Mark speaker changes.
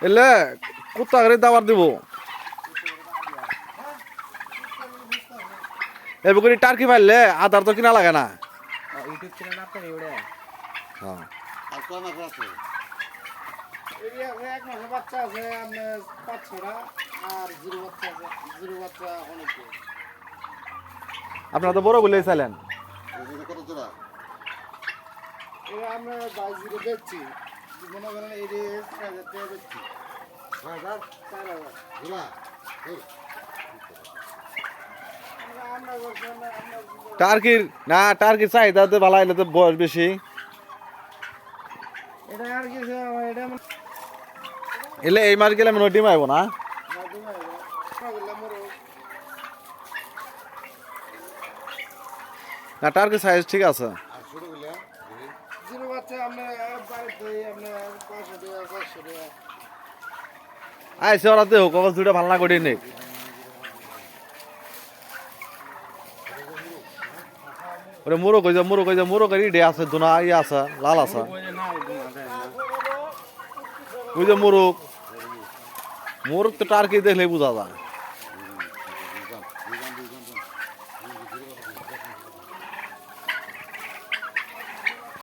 Speaker 1: এলে কুত্তা করে দাবার দিব এবার করে টার্কি পাইলে আদার তো কিনা লাগে না
Speaker 2: ইউটিউব চ্যানেল আপনার এবারে
Speaker 1: হ্যাঁ
Speaker 3: আর কোন আছে
Speaker 4: এক মাসের বাচ্চা আছে আপনার 5-6টা আর জিরো বাচ্চা আছে জিরো বাচ্চা অনেক
Speaker 1: আপনারা তো বড় বলেই চাইলেন
Speaker 3: এখানে কত জোড়া
Speaker 4: এবার আমরা 22 জিরো দেখছি মনে করেন এই যে 1000 টাকা দেখছি
Speaker 3: 5000
Speaker 4: 4000
Speaker 3: জোড়া
Speaker 4: আমরা বলছেন
Speaker 1: টার্কির না টার্কির চাহিদা তো ভালো হইলে তো বয়স বেশি
Speaker 4: এটা আর কিছু এটা
Speaker 1: এলে এই মাস গেলে মনে ডিম আইব না না টার্কির সাইজ ঠিক আছে
Speaker 3: আর ছোট গুলা
Speaker 4: জিরো বাচ্চা আপনার বাড়িতে আপনার 500 টাকা 400 টাকা
Speaker 1: আইসে ওরা দেহ কগজ দুইটা ভালো না করি নে ওরে মুরো কই ডে আছে দুনা ই আছে লাল আছে ওই যে মুরুক তো টার্কি দেখলে বোঝা যায়